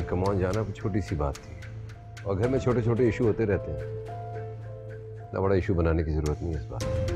Come on जाना कोई छोटी सी बात थी, और घर में छोटे छोटे इशू होते रहते हैं, इतना बड़ा इशू बनाने की जरूरत नहीं है इस बात।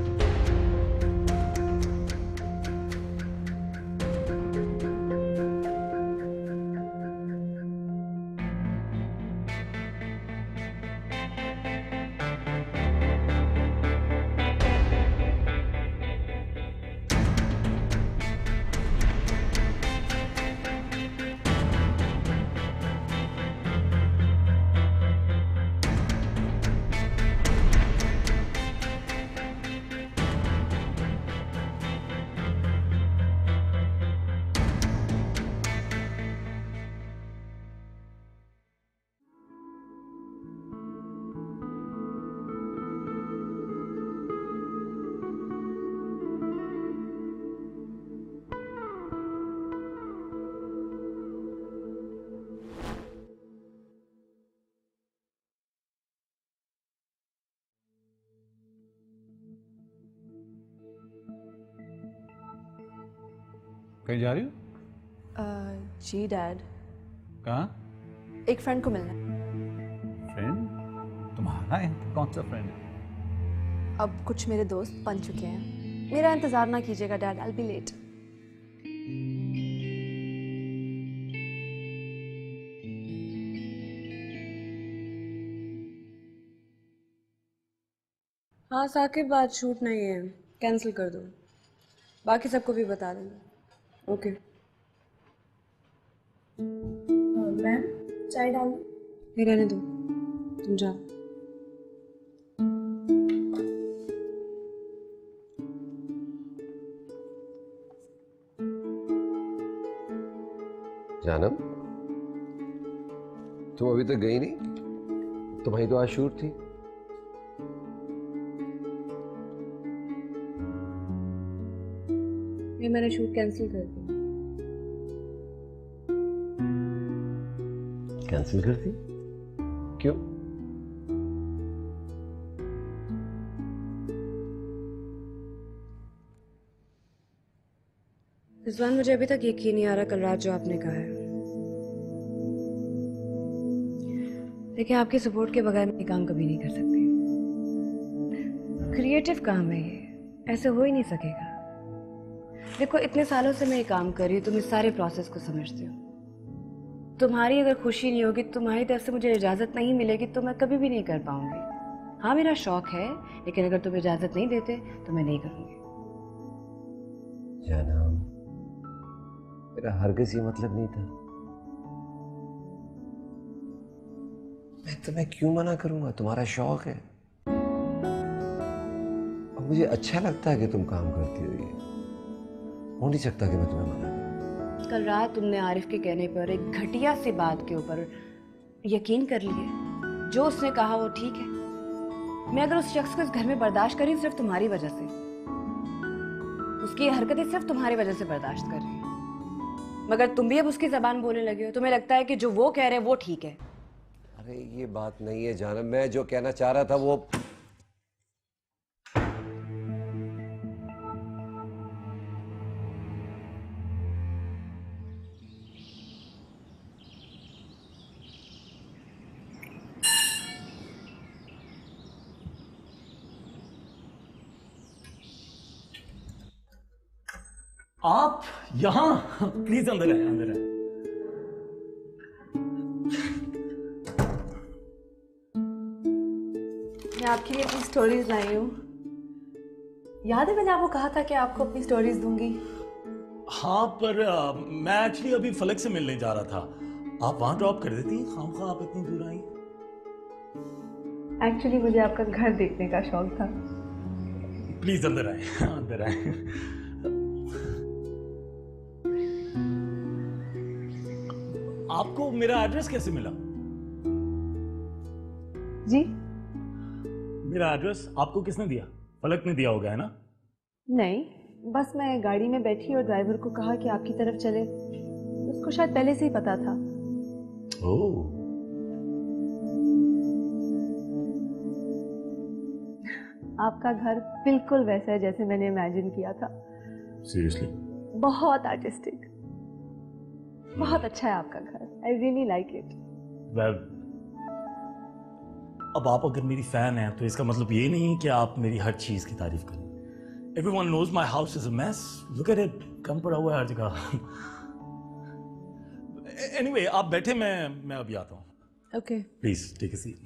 कहीं जा रही हो? जी डैड। कहाँ? एक फ्रेंड को मिलना है। फ्रेंड? तुम्हारा कौन सा फ्रेंड है? अब कुछ मेरे दोस्त बन चुके हैं, मेरा इंतजार ना कीजिएगा dad, I will be late. हाँ साकिब, आज शूट नहीं है, कैंसिल कर दो, बाकी सबको भी बता देना। ओके मैम, चाय डाल दो? नहीं, रहने दो, तुम जाओ। जानम, तुम अभी तक गई नहीं? तुम्हारी तो आज शूट थी। ये मैंने शूट कैंसिल कर दिया। कैंसिल कर दी? क्यों? रिजवान, मुझे अभी तक यकीन नहीं आ रहा कल रात जो आपने कहा है। देखिए, आपकी सपोर्ट के बगैर मैं ये काम कभी नहीं कर सकती। क्रिएटिव काम है ये, ऐसे हो ही नहीं सकेगा। देखो, इतने सालों से मैं ये काम कर रही हूँ, तुम इस सारे प्रोसेस को समझते हो। तुम्हारी अगर खुशी नहीं होगी, तुम्हारी तरफ से मुझे इजाज़त नहीं मिलेगी, तो मैं कभी भी नहीं कर पाऊंगी। हाँ, मेरा शौक है, लेकिन अगर तुम इजाज़त नहीं देते तो मैं नहीं करूँगी। जानम, मेरा हरगिज़ ये मतलब नहीं था। मैं तुम्हें क्यों मना करूंगा? तुम्हारा शौक है और मुझे अच्छा लगता है कि तुम काम करती हो। ये हो नहीं सकता कि मैं तुम्हें मना करूं। कल रात तुमने आरिफ के कहने पर एक घटिया सी बात के ऊपर यकीन कर लिए। जो उसने कहा वो ठीक है। मैं अगर उस शख्स को इस घर में बर्दाश्त कर रही हूँ सिर्फ तुम्हारी वजह से, उसकी हरकतें सिर्फ तुम्हारी वजह से बर्दाश्त कर रही हूँ, मगर तुम भी अब उसकी जबान बोलने लगे हो। तुम्हें लगता है कि जो वो कह रहे हैं वो ठीक है। अरे ये बात नहीं है जानम, मैं जो कहना चाह रहा था वो आप यहाँ? प्लीज अंदर आए, अंदर आए। मैं आपके लिए अपनी स्टोरीज लाई हूँ। याद है मैंने आपको कहा था कि आपको अपनी स्टोरीज दूंगी। हाँ, पर मैं एक्चुअली अभी फलक से मिलने जा रहा था। आप वहां ड्रॉप कर देती? खामखा आप इतनी दूर आई। एक्चुअली मुझे आपका घर देखने का शौक था। प्लीज अंदर आए, अंदर आए। आपको मेरा एड्रेस कैसे मिला? जी? मेरा एड्रेस आपको किसने दिया? फलक ने दिया होगा, है ना? नहीं, बस मैं गाड़ी में बैठी और ड्राइवर को कहा कि आपकी तरफ चले। उसको शायद पहले से ही पता था। ओह। आपका घर बिल्कुल वैसा है जैसे मैंने इमेजिन किया था। सीरियसली? बहुत आर्टिस्टिक, बहुत अच्छा है आपका घर। I really like it. Well, अब आप अगर मेरी फैन हैं तो इसका मतलब ये नहीं कि आप मेरी हर चीज की तारीफ करें. Everyone knows my house is a mess. Look at it. कम पड़ा हुआ है हर जगह. Anyway, आप बैठे, मैं अभी आता हूँ. Okay. Please take a seat.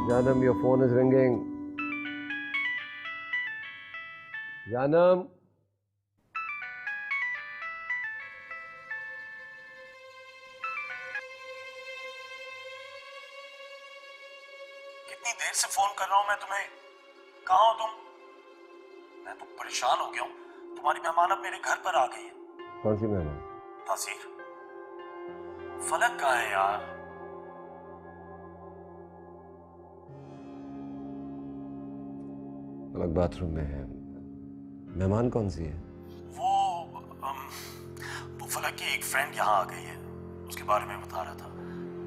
Janam, your phone is ringing. Janam. कितनी देर से फोन कर रहा हूं मैं तुम्हें. कहाँ हो तुम? मैं तो परेशान हो गया हूँ. तुम्हारी मेहमान अब मेरे घर पर आ गई है. कौन सी मेहमान? तासीर. फलक कहाँ है यार? अलग बाथरूम में है. मेहमान कौन सी है? वो फलक की एक फ्रेंड यहाँ आ गई है. उसके बारे में बता रहा था.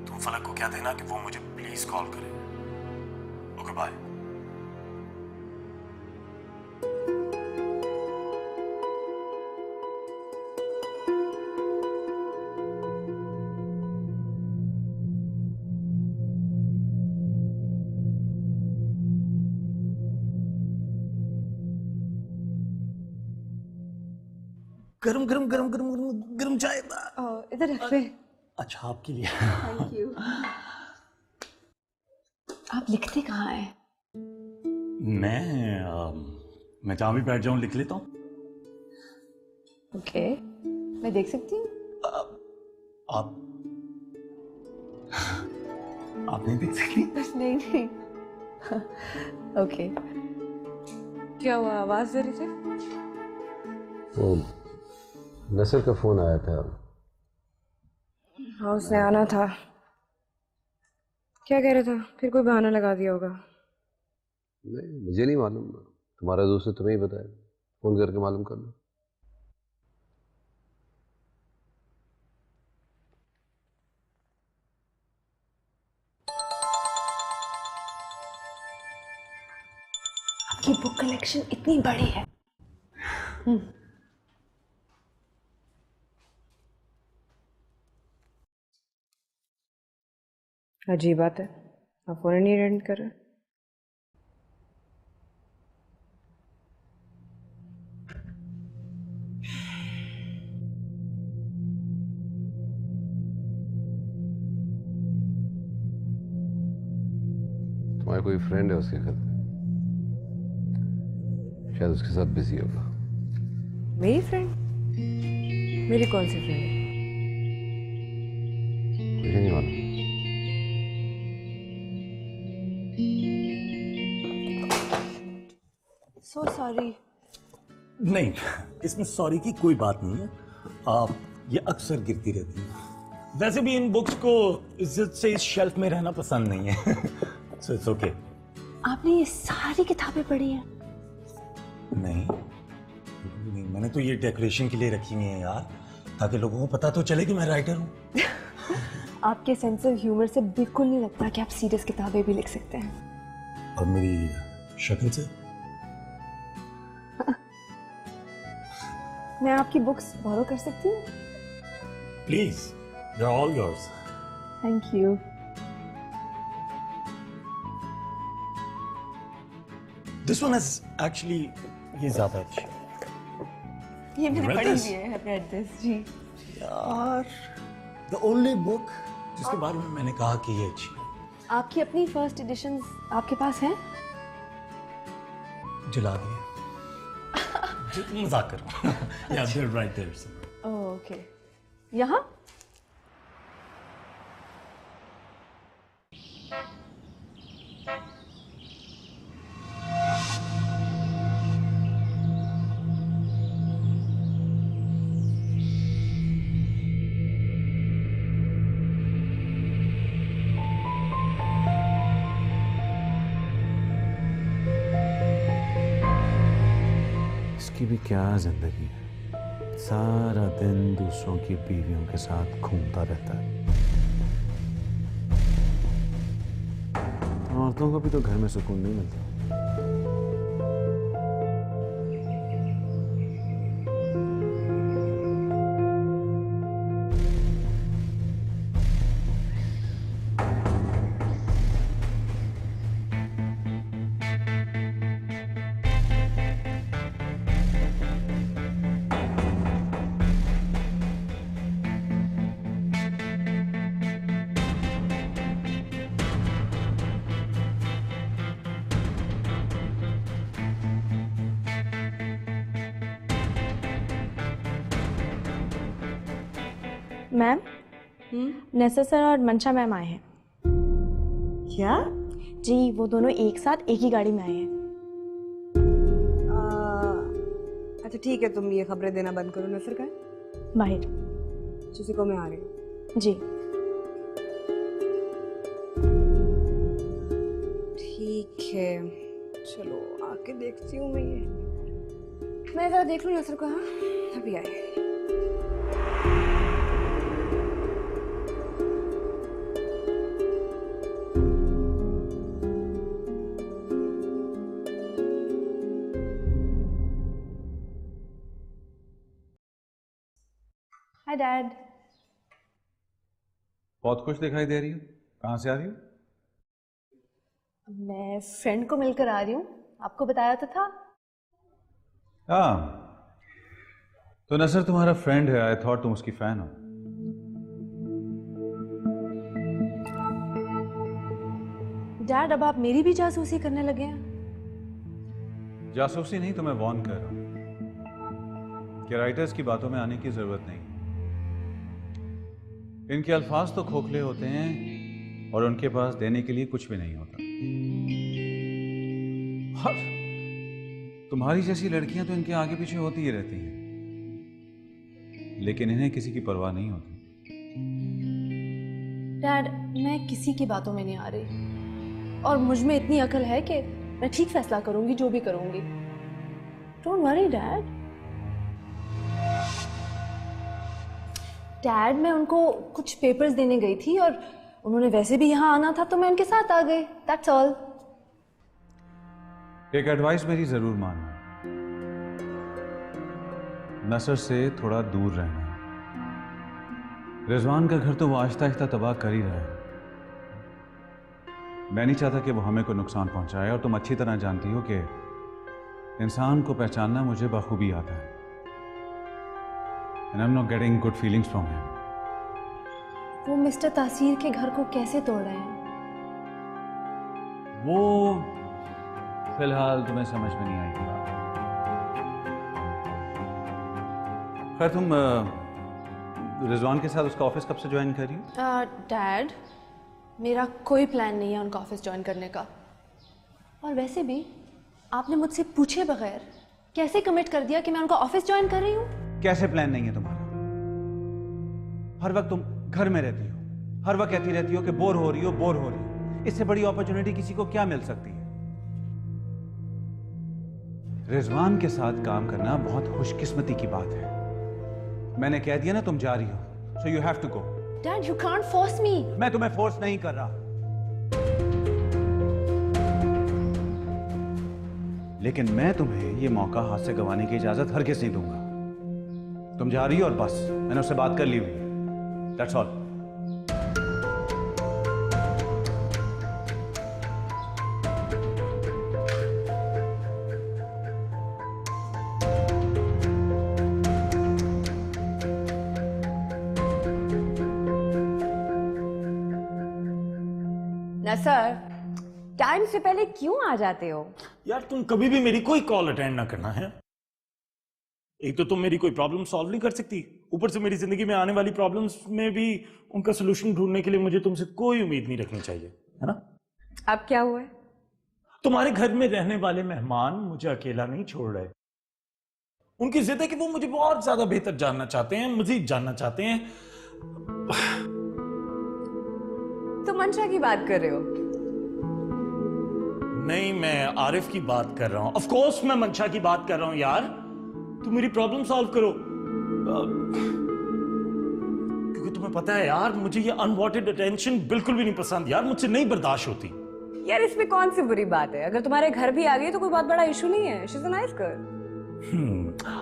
तुम फलक को कह देना कि वो मुझे प्लीज कॉल करे. Okay bye. गरम गरम गरम गरम गरम गरम चाय. इधर रख ले. अच्छा, आपके लिए. Thank you. आप लिखते कहाँ हैं? मैं जहाँ भी बैठ जाऊँ लिख लेता हूँ. ओके. मैं देख सकती हूँ? आप आप नहीं देख सकती? नहीं नहीं. ओके. क्या हुआ, आवाज दे रही थी? वो नसर का फोन आया था. हाँ, उसने आना था. क्या कह रहा था? फिर कोई बहाना लगा दिया होगा. नहीं, मुझे नहीं मालूम. तुम्हारा दोस्त है, तुम्हें ही बताया. फोन करके मालूम कर लो. आपकी बुक कलेक्शन इतनी बड़ी है. अजीब बात है, आप फोन नहीं अटेंड कर रहे. तुम्हारा कोई फ्रेंड है उसके घर पे, शायद उसके साथ बिजी होगा. मेरी फ्रेंड? मेरी कौन सी फ्रेंड है? मुझे नहीं मालूम. So sorry. नहीं, इसमें सॉरी की कोई बात नहीं है. आप ये अक्सर गिरती रहती है. वैसे भी इन बुक्स को इज्जत से इस शेल्फ में रहना पसंद नहीं है. So it's okay. आपने ये सारी किताबें पढ़ी हैं? नहीं, मैंने तो ये डेकोरेशन के लिए रखी हुई है यार, ताकि लोगों को पता तो चले कि मैं राइटर हूँ. आपके सेंस ऑफ ह्यूमर से बिल्कुल नहीं लगता कि आप सीरियस किताबें भी लिख सकते हैं. और मेरी शक्ल से? मैं आपकी बुक्स बोरो कर सकती हूँ? Please, they are all yours. Thank you. This one is actually, ये ज्यादा अच्छी. ये मैंने Read पढ़ी this? हुई है. I've read this, जी. यार, द ओनली बुक जिसके बारे में मैंने कहा कि ये अच्छी है. आपकी अपनी फर्स्ट एडिशंस आपके पास हैं? जला दिए. मजाक कर रहा हूँ. Yeah, they're right there. Oh, okay. यहाँ? की भी क्या जिंदगी है, सारा दिन दूसरों की बीवियों के साथ घूमता रहता है। औरतों को भी तो घर में सुकून नहीं मिलता। मैम, नसर सर और मंशा मैम आए हैं। क्या? जी, वो दोनों एक साथ एक ही गाड़ी में आए हैं। अच्छा ठीक है, तुम ये खबरें देना बंद करो। नसर का बाहर। किसी को मैं आ रही हूँ। जी ठीक है, चलो आके देखती हूँ मैं जरा देख लूँ नसर को। हाँ अभी आए। Hi dad. बहुत खुश दिखाई दे रही हो, कहाँ से आ रही हो? मैं फ्रेंड को मिलकर आ रही हूँ, आपको बताया तो था। हाँ, तो नसर तुम्हारा फ्रेंड है, आई थॉट तुम उसकी फैन हो। डैड, अब आप मेरी भी जासूसी करने लगे हैं। जासूसी नहीं, तो मैं वार्न कर रहा हूं कि राइटर्स की बातों में आने की जरूरत नहीं। इनके अल्फाज तो खोखले होते हैं और उनके पास देने के लिए कुछ भी नहीं होता। और तुम्हारी जैसी लड़कियां तो इनके आगे पीछे होती ही रहती हैं, लेकिन इन्हें किसी की परवाह नहीं होती। डैड, मैं किसी की बातों में नहीं आ रही और मुझ में इतनी अकल है कि मैं ठीक फैसला करूंगी जो भी करूंगी। Don't worry dad. डैड, मैं उनको कुछ पेपर्स देने गई थी और उन्होंने वैसे भी यहाँ आना था तो मैं उनके साथ आ गई। That's all. एक एडवाइस मेरी जरूर मानना, नसर से थोड़ा दूर रहना। रिजवान का घर तो वो आहिस्ता आहिस्ता तबाह कर ही रहा है। मैं नहीं चाहता कि वो हमें कोई नुकसान पहुंचाए, और तुम अच्छी तरह जानती हो कि इंसान को पहचानना मुझे बखूबी आता है। And I'm not getting good feelings from him. वो मिस्टर तासीर के घर को कैसे तोड़ रहे हैं? वो फिलहाल तुम्हें समझ में नहीं आएगी बात। खैर, तुम रिजवान के साथ उसका ऑफिस कब से ज्वाइन कर रही हो? डैड, मेरा कोई प्लान नहीं है उनका ऑफिस ज्वाइन करने का। और वैसे भी आपने मुझसे पूछे बगैर कैसे कमिट कर दिया कि मैं उनका ऑफिस ज्वाइन कर रही हूँ? कैसे प्लान नहीं है तुम्हारा? हर वक्त तुम घर में रहती हो, हर वक्त कहती रहती हो कि बोर हो रही हो। इससे बड़ी अपॉर्चुनिटी किसी को क्या मिल सकती है? रिजवान के साथ काम करना बहुत खुशकिस्मती की बात है। मैंने कह दिया ना तुम जा रही हो, so you have to go. Dad, you can't force me. मैं तुम्हें फोर्स नहीं कर रहा, लेकिन मैं तुम्हें ये मौका हाथ से गंवाने की इजाजत हरगिज़ नहीं दूंगा। तुम जा रही हो और बस, मैंने उससे बात कर ली हुई है। That's all. नसर, टाइम से पहले क्यों आ जाते हो? यार तुम कभी भी मेरी कोई कॉल अटेंड ना करना है। एक तो तुम मेरी कोई प्रॉब्लम सॉल्व नहीं कर सकती, ऊपर से मेरी जिंदगी में आने वाली प्रॉब्लम्स में भी उनका सोल्यूशन ढूंढने के लिए मुझे तुमसे कोई उम्मीद नहीं रखनी चाहिए, है ना? अब क्या हुआ है? तुम्हारे घर में रहने वाले मेहमान मुझे अकेला नहीं छोड़ रहे। उनकी जिद है कि वो मुझे बहुत ज्यादा बेहतर जानना चाहते हैं, मजीद जानना चाहते हैं। तुम मंशा की बात कर रहे हो? नहीं, मैं आरिफ की बात कर रहा हूं। ऑफ कोर्स मैं मंशा की बात कर रहा हूं यार। तुम मेरी प्रॉब्लम सॉल्व करो। क्योंकि तुम्हें पता है यार, मुझे ये अनवांटेड अटेंशन बिल्कुल भी नहीं पसंद यार, मुझसे नहीं बर्दाश्त होती। यार इसमें कौन सी बुरी बात है? अगर तुम्हारे घर भी आ गई तो कोई बहुत बड़ा इशू नहीं है। She is a nice girl.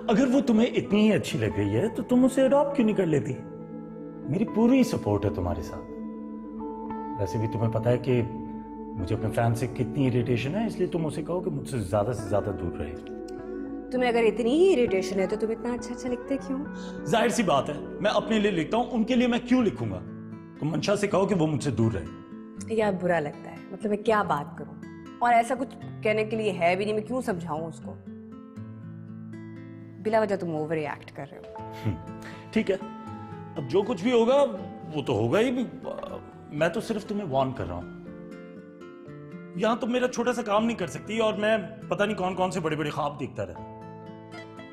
अगर वो तुम्हें इतनी ही अच्छी लग रही है तो तुम उसे अडॉप्ट क्यों नहीं कर लेती? मेरी पूरी सपोर्ट है तुम्हारे साथ। वैसे भी तुम्हें पता है कि मुझे अपने फैन से कितनी इरिटेशन है, इसलिए तुम उसे कहो कि मुझसे से ज्यादा दूर रहे। तुम्हें अगर इतनी ही इरिटेशन है तो तुम इतना अच्छा अच्छा लिखते क्यों? जाहिर सी बात है, मैं अपने लिए लिखता हूँ, उनके लिए मैं क्यों लिखूंगा? तुम मंशा से कहो कि वो मुझसे दूर रहे। यार बुरा लगता है, मतलब मैं क्या बात करूं? और ऐसा कुछ कहने के लिए है भी नहीं, मैं क्यों समझाऊं उसको? बिला वजह तुम ओवर रिएक्ट कर रहे हो। ठीक है, अब जो कुछ भी होगा वो तो होगा ही। मैं तो सिर्फ तुम्हें वार्न कर रहा हूं। यहां तुम मेरा छोटा सा काम नहीं कर सकती और मैं पता नहीं कौन कौन से बड़े बड़े ख्वाब देखता रहता।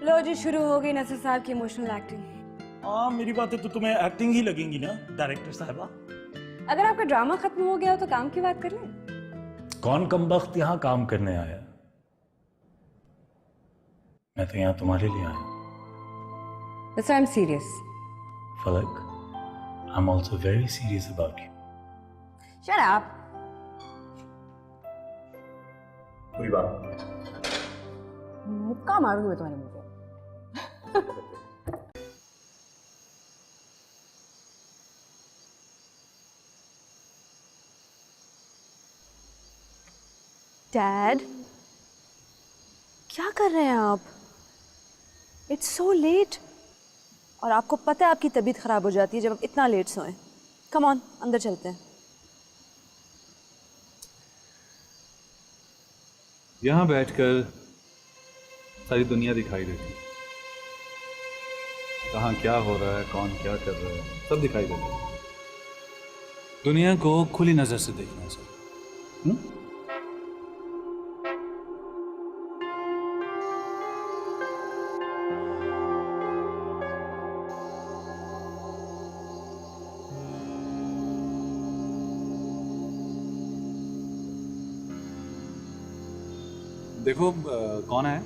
लो जी, शुरू हो गई नसर साहब की इमोशनल एक्टिंग। हाँ, मेरी बातें तो तुम्हें एक्टिंग ही लगेंगी ना डायरेक्टर साहबा। अगर आपका ड्रामा खत्म हो गया हो तो काम की बात कर लें। कौन कमबख्त यहाँ काम करने आया? मैं तो यहाँ तुम्हारे लिए आया। That's why I'm serious. फलक, I'm also very serious about you. Shut up. कोई बात नहीं। मुक्का मारूंगी मैं तुम्हारे मुंह पे। डैड, क्या कर रहे हैं आप? It's so let. और आपको पता है आपकी तबीयत खराब हो जाती है जब आप इतना लेट सोएं। कम ऑन, अंदर चलते हैं। यहाँ बैठकर सारी दुनिया दिखाई देती है। कहाँ क्या हो रहा है, कौन क्या कर रहा है, सब दिखाई देता है। दुनिया को खुली नजर से देखना चाहिए। देखो कौन है?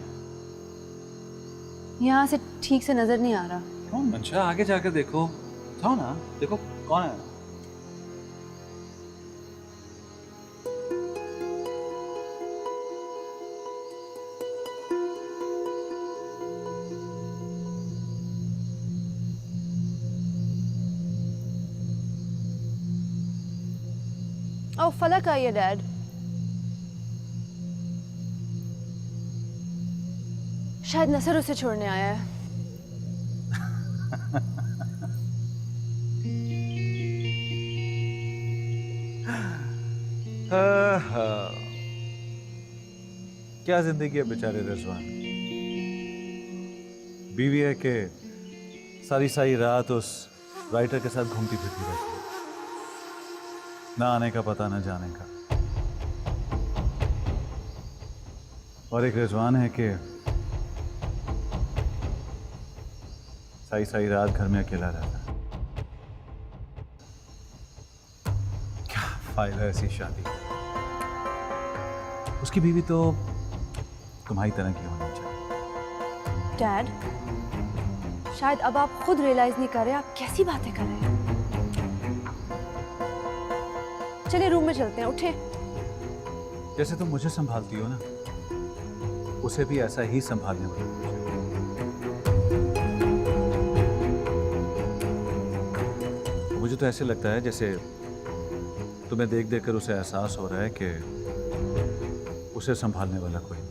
यहाँ से ठीक से नजर नहीं आ रहा। कौन? अच्छा आगे जाकर देखो, जाओ ना, देखो कौन है। ओह, फलक आई है डैड। शायद नसर उसे छोड़ने आया है। क्या जिंदगी है बेचारे रिजवान। बीवी है कि सारी सारी रात उस राइटर के साथ घूमती फिरती रहती है, ना आने का पता ना जाने का। और एक रिजवान है कि सारी सारी रात घर में अकेला रहता है। क्या फायदा ऐसी शादी? उसकी बीवी तो तुम्हारी तरह की होनी चाहिए। डैड, शायद अब आप खुद रियलाइज नहीं कर रहे आप कैसी बातें कर रहे हैं। चलिए रूम में चलते हैं, उठे। जैसे तुम मुझे संभालती हो ना, उसे भी ऐसा ही संभालने वाला मुझे। मुझे तो ऐसे लगता है जैसे तुम्हें देख देख कर उसे एहसास हो रहा है कि उसे संभालने वाला कोई नहीं।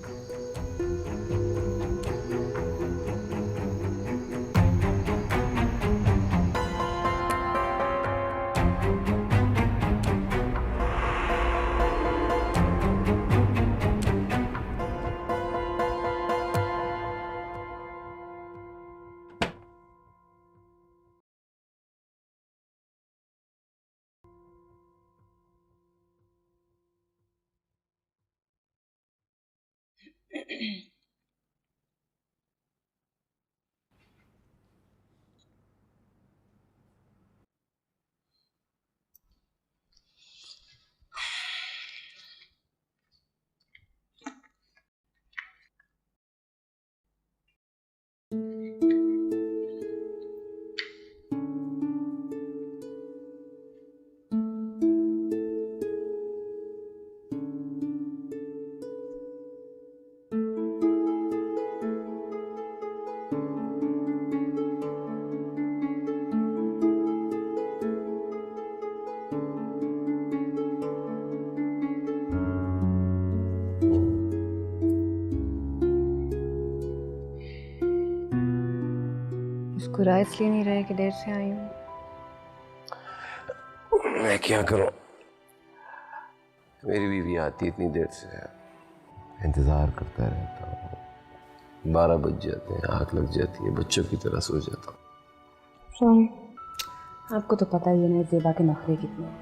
मुस्कुरा इसलिए नहीं रहे कि देर से आई हूँ? मैं क्या करूं, मेरी बीवी आती इतनी देर से है, इंतजार करता रहता हूँ। 12 बज जाते हैं, आँख लग जाती है, बच्चों की तरह सो जाता हूँ। सॉरी, आपको तो पता ही है मेरे ज़ेबा के नखरे कितने हैं।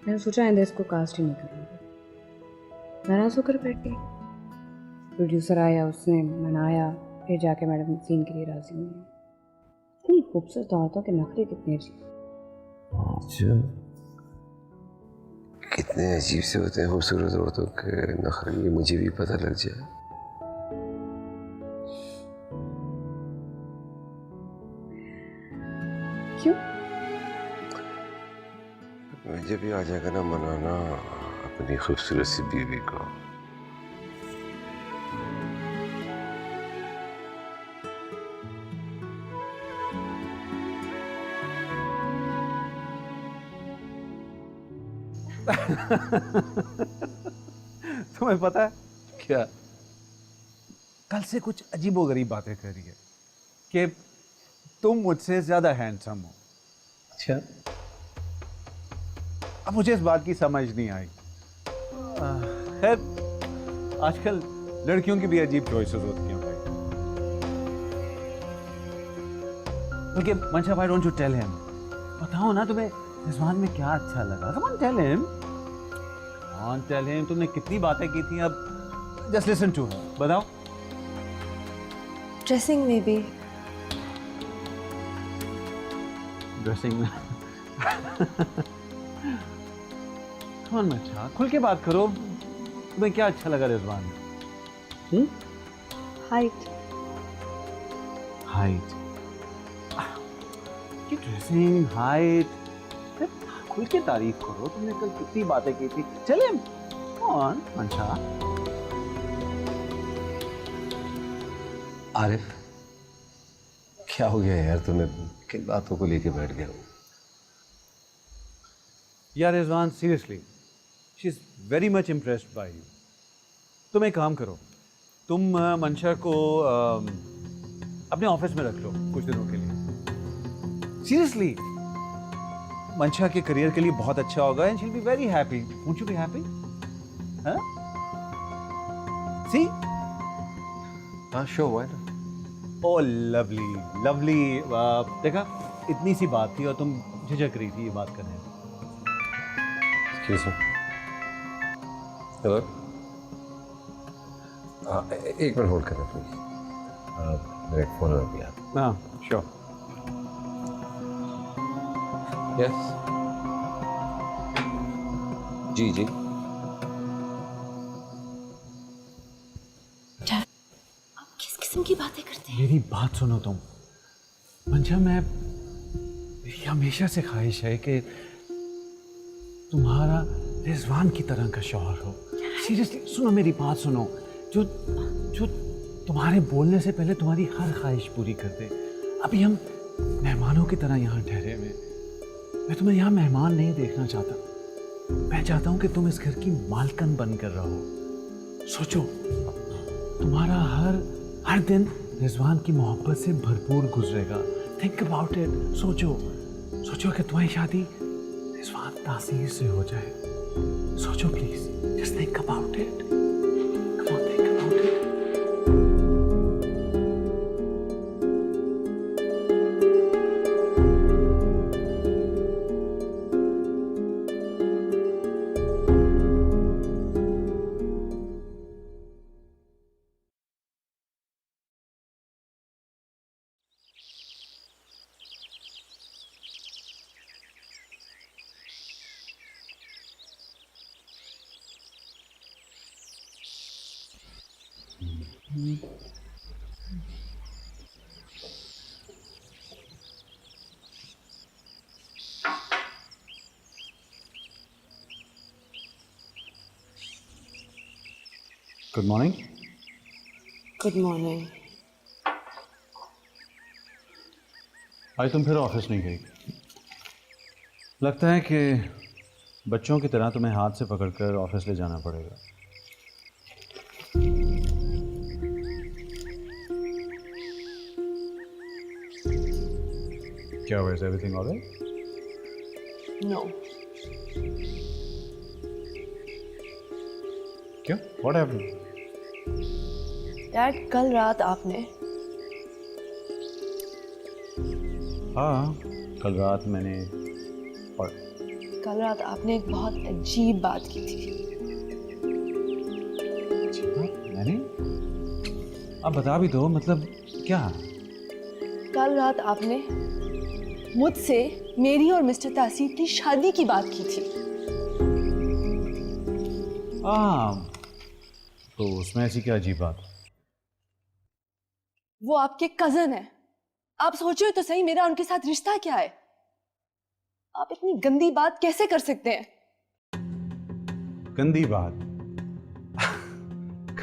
मैंने सोचा आइंदा इसको कास्ट ही नहीं करूँगी। नाराज़ होकर बैठ गई। प्रोड्यूसर आया, उसने मनाया, फिर जाके मैडम सीन के लिए राजी हुई। इतनी खूबसूरत औरतों के नखरे कितने अजीब। अच्छा, कितने अजीब से होते हैं खूबसूरत औरतों के नखरे, ये मुझे भी पता लग जाए। क्यों? मुझे भी आ जाएगा ना मनाना अपनी खूबसूरत सी बीवी को। तुम्हें पता है क्या? कल से कुछ अजीबोगरीब बातें कर रही है कि तुम मुझसे ज्यादा हैंडसम हो। अच्छा, अब मुझे इस बात की समझ नहीं आई। खैर, आजकल लड़कियों की भी अजीब चॉइसेस होती हैं भाई। बल्कि Mansha, why don't you tell him? बताओ ना तुम्हें रिजवान में क्या अच्छा लगा। Come on tell him, on tell him. तुमने कितनी बातें की थी, अब जस्ट लिसन टू हिम। बताओ। ड्रेसिंग में भी। ड्रेसिंग में कौन अच्छा, खुल के बात करो। तुम्हें क्या अच्छा लगा रिजवान में? हाइट। हाइट, ड्रेसिंग, हाइट, खुल के तारीफ करो। तुमने कल कितनी बातें की थी। चले कौन मंशा? आरिफ, क्या हो गया यार, तुम्हें किन बातों को लेके बैठ गया हूँ? यार Rizwan, seriously she is very much impressed by you. तुम एक काम करो, तुम मंशा को अपने ऑफिस में रख लो कुछ दिनों के लिए। सीरियसली, मंशा के करियर के लिए बहुत अच्छा होगा and she will be very happy. Won't you be happy? हाँ? सी? हाँ, so why not? Oh lovely lovely. देखा, इतनी सी बात थी और तुम झिझक रही थी ये बात करने में। Excuse me. हेलो, एक मिनट होल्ड करना प्लीज। मेरे फोन में भी आप। हाँ, श्योर। यस, जी जी। किस किस्म की बातें करते हैं? मेरी बात सुनो तुम। मंशा, मेरी हमेशा से ख्वाहिश है कि तुम्हारा रिजवान की तरह का शौहर हो। सीरियसली सुनो, मेरी बात सुनो। जो जो तुम्हारे बोलने से पहले तुम्हारी हर ख्वाहिश पूरी कर दे। अभी हम मेहमानों की तरह यहाँ ठहरे हुए। मैं तुम्हें यहाँ मेहमान नहीं देखना चाहता। मैं चाहता हूँ कि तुम इस घर की मालकन बनकर रहो। सोचो, तुम्हारा हर दिन रिजवान की मोहब्बत से भरपूर गुजरेगा। Think about it. सोचो कि तुम्हारी शादी रिजवान तासीर से हो जाए। सोचो please, just think about it. Come on, think about it. Good morning. Good morning. आज तुम फिर ऑफिस नहीं गई। लगता है कि बच्चों की तरह तुम्हें हाथ से पकड़कर ऑफिस ले जाना पड़ेगा। क्या हुआ? Is everything alright? नो, क्यों? What happened? डैड कल रात आपने हाँ, कल रात मैंने और एक बहुत अजीब बात की थी। मैंने अब बता भी दो, मतलब क्या? कल रात आपने मुझसे मेरी और मिस्टर तासीर की शादी की बात की थी। हाँ, तो उसमें ऐसी क्या अजीब बात? वो आपके कजन है। आप सोचो तो सही, मेरा उनके साथ रिश्ता क्या है? आप इतनी गंदी बात कैसे कर सकते हैं? गंदी बात?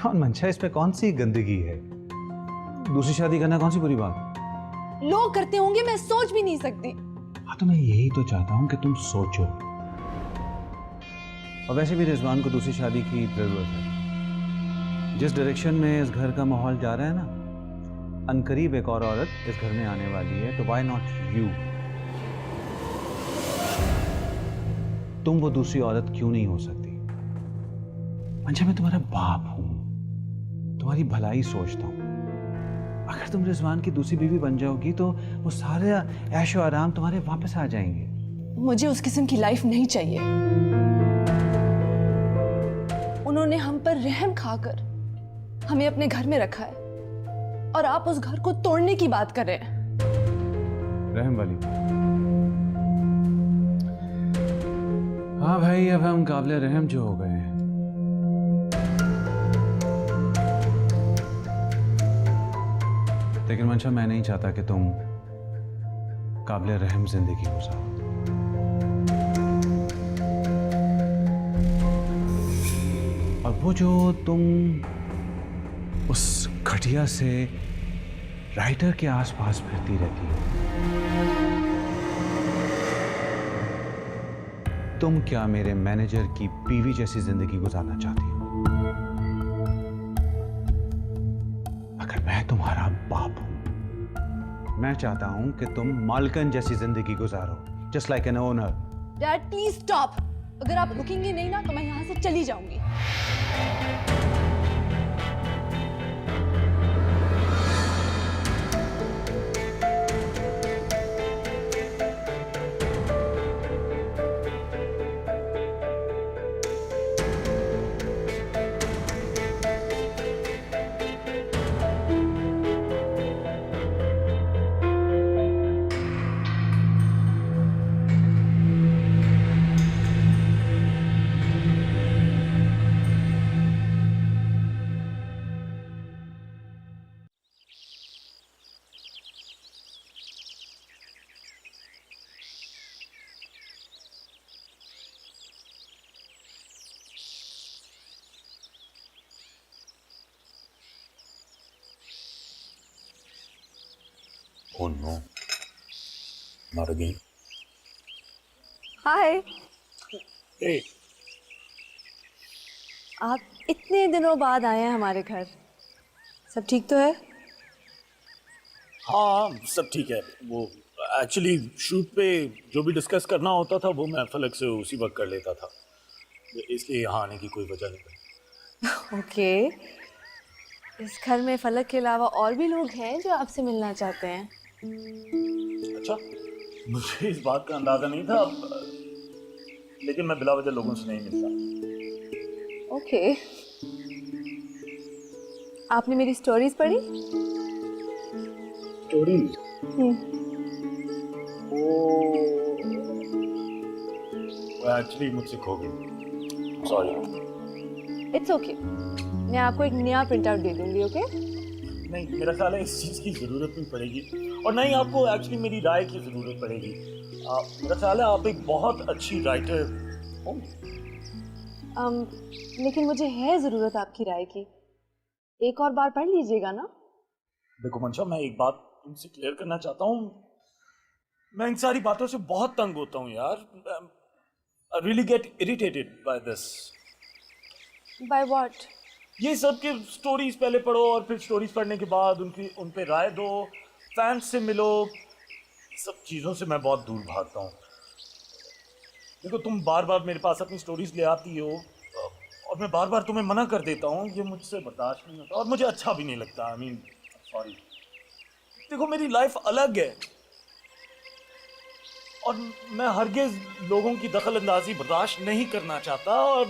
कौन मंशा, इस पे कौन सी गंदगी है? दूसरी शादी करना कौन सी बुरी बात? लोग करते होंगे, मैं सोच भी नहीं सकती। हाँ, तो मैं यही तो चाहता हूँ कि तुम सोचो। और वैसे भी रिजवान को दूसरी शादी की जरूरत है। जिस डायरेक्शन में इस घर का माहौल जा रहा है ना, अनकरीब एक और औरत इस घर में आने वाली है, तो व्हाई नॉट यू? तुम वो दूसरी औरत क्यों नहीं हो सकती? मंशा, मैं तुम्हारा बाप हूं, तुम्हारी भलाई सोचता हूं। अगर तुम रिजवान की दूसरी बीवी बन जाओगी तो वो सारे ऐशो आराम तुम्हारे वापस आ जाएंगे। मुझे उस किस्म की लाइफ नहीं चाहिए। उन्होंने हम पर रहम खाकर हमें अपने घर में रखा है और आप उस घर को तोड़ने की बात कर रहे हैं। रहम वाली? हाँ भाई, अब हम काबिले रहम जो हो गए हैं। लेकिन मंशा, मैं नहीं चाहता कि तुम काबिले रहम जिंदगी गुजारो। और वो जो तुम उस घटिया से राइटर के आसपास फिरती रहती हो, तुम क्या मेरे मैनेजर की बीवी जैसी जिंदगी गुजारना चाहती हो? अगर मैं तुम्हारा बाप हूं, मैं चाहता हूं कि तुम मालकन जैसी जिंदगी गुजारो, just like an owner. Dad please stop. अगर आप रुकेंगे नहीं ना तो मैं यहाँ से चली जाऊंगी। Oh no, not again. Hi, Hey, आप इतने दिनों बाद आए हैं हमारे घर। सब ठीक तो है? हाँ सब ठीक है। वो एक्चुअली शूट पे जो भी डिस्कस करना होता था वो मैं फलक से उसी वक्त कर लेता था, इसलिए यहाँ आने की कोई वजह नहीं पड़ी। ओके। इस घर में फलक के अलावा और भी लोग हैं जो आपसे मिलना चाहते हैं। अच्छा, मुझे इस बात का अंदाजा नहीं था, लेकिन मैं बिला वजह लोगों से नहीं मिलता। ओके। आपने मेरी स्टोरीज पढ़ी? स्टोरीज? वो एक्चुअली मुझसे खो गई, सॉरी। इट्स ओके, मैं आपको एक नया प्रिंट आउट दे दूंगी। ओके? नहीं, मेरा ख्याल है इस चीज़ की ज़रूरत नहीं पड़ेगी, और नहीं आपको एक्चुअली मेरी राय की ज़रूरत पड़ेगी। मेरा ख्याल है आप एक बहुत अच्छी राइटर हो। लेकिन मुझे है ज़रूरत आपकी राय की। एक और बार पढ़ लीजिएगा ना। देखो मंशा, मैं एक बात तुमसे क्लियर करना चाहता हूँ, मैं इन सारी बातों से बहुत तंग होता हूँ यार। I really get irritated by this. By what? ये सब के स्टोरीज पहले पढ़ो और फिर स्टोरीज पढ़ने के बाद उन पे राय दो, फैंस से मिलो, सब चीज़ों से मैं बहुत दूर भागता हूँ। देखो, तुम बार बार मेरे पास अपनी स्टोरीज ले आती हो और मैं बार बार तुम्हें मना कर देता हूँ। ये मुझसे बर्दाश्त नहीं होता और मुझे अच्छा भी नहीं लगता। I mean sorry. देखो, मेरी लाइफ अलग है और मैं हरगिज लोगों की दखल अंदाजी बर्दाश्त नहीं करना चाहता, और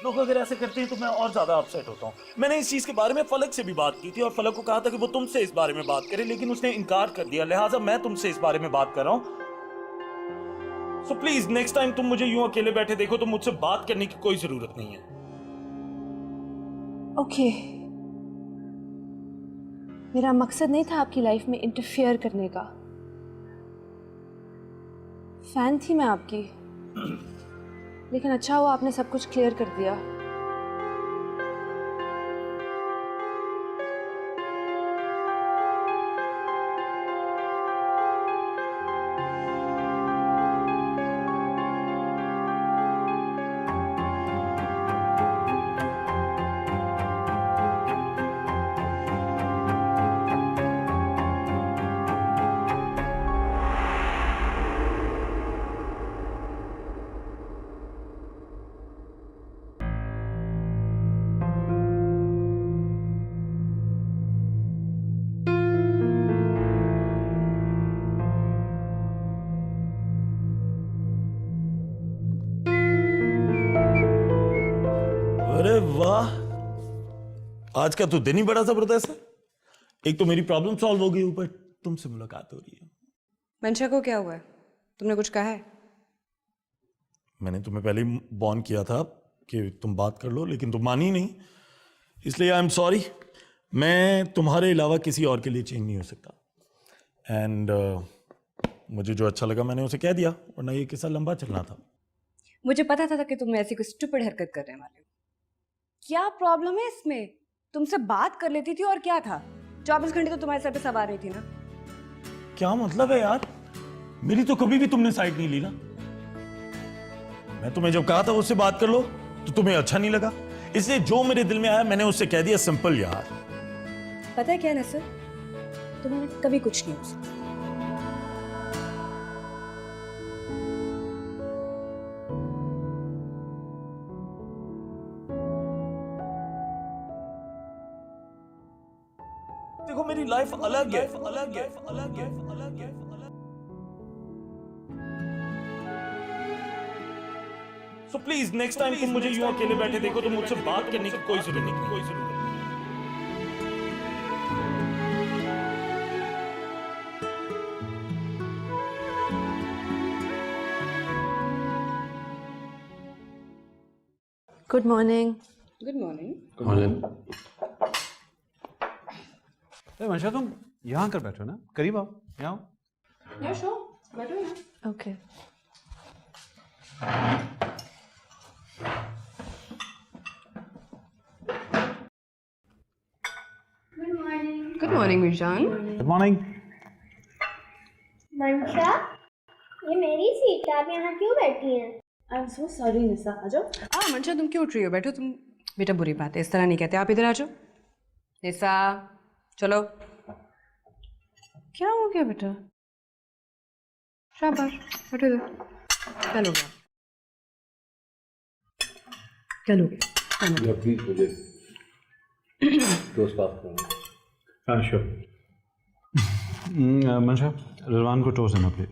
लोग अगर ऐसे करते हैं तो मैं और ज्यादा अपसेट होता हूँ। मैंने इस चीज के बारे में फलक से भी बात की थी और फलक को कहा था कि वो तुमसे इस बारे में बात करे, लेकिन उसने इनकार कर दिया। लिहाजा मैं तुमसे इस बारे में बात कर रहा हूँ। सो प्लीज नेक्स्ट टाइम तुम मुझे यूं अकेले बैठे देखो तो मुझसे बात करने की कोई जरूरत नहीं है। ओके, मेरा मकसद नहीं था आपकी लाइफ में इंटरफियर करने का। फैन थी मैं आपकी, लेकिन अच्छा हुआ आपने सब कुछ क्लियर कर दिया। अरे वाह, आज का तो दिन ही बड़ा जबरदस्त है। एक तो मेरी प्रॉब्लम सॉल्व हो गई, ऊपर तुमसे मुलाकात हो रही है। मंशा को क्या हुआ है? तुमने कुछ कहा है? मैंने तुम्हें पहले ही वार्न किया था कि तुम बात कर लो, लेकिन तुम मानी नहीं, इसलिए आई एम सॉरी। मैं तुम्हारे अलावा किसी और के लिए चेंज नहीं हो सकता। एंड मुझे जो अच्छा लगा मैंने उसे कह दिया, वरना ये किस्सा लंबा चलना था। मुझे पता था कि तुम ऐसी कोई स्टूपिड हरकत करने वाले हो। क्या प्रॉब्लम है इसमें? तुमसे बात कर लेती थी और क्या था? 24 घंटे तो तुम्हारे सर पे सवार नहीं थी ना। क्या मतलब है यार? मेरी तो कभी भी तुमने साइड नहीं ली ना। मैं तुम्हें जब कहा था उससे बात कर लो तो तुम्हें अच्छा नहीं लगा, इसलिए जो मेरे दिल में आया मैंने उससे कह दिया। सिंपल यार। पता है क्या नसर, तुम्हारा कभी कुछ नहीं हो सकता। देखो, मेरी लाइफ अलग है, अलग है, अलग है, अलग है, अलग। सो प्लीज नेक्स्ट टाइम तुम मुझे यूं अकेले बैठे देखो तो मुझसे बात करने की कोई जरूरत नहीं, कोई जरूरत नहीं। Good morning. Good morning. अरे मंशा, तुम यहाँ कर बैठो ना, करीब आओ, यहाँ आओ। या शो, बैठो यहाँ। Okay. Good morning Mirzan. Good morning. Mansha, ये मेरी सीट है, आप यहाँ क्यों बैठी हैं? आई एम सो सॉरी निशा, आ जाओ। हाँ मंशा, तुम क्यों उठ रही हो? बैठो तुम। बेटा बुरी बात है, इस तरह नहीं कहते। आप इधर आ जाओ। निशा चलो। क्या हो गया बेटा? शाबाश, बैठो इधर। क्या हो गया? क्या हो गया? प्लीज मुझे टोस्ट पास करना। हाँ श्योर। मंशा, रिजवान को टोस्ट देना प्लीज।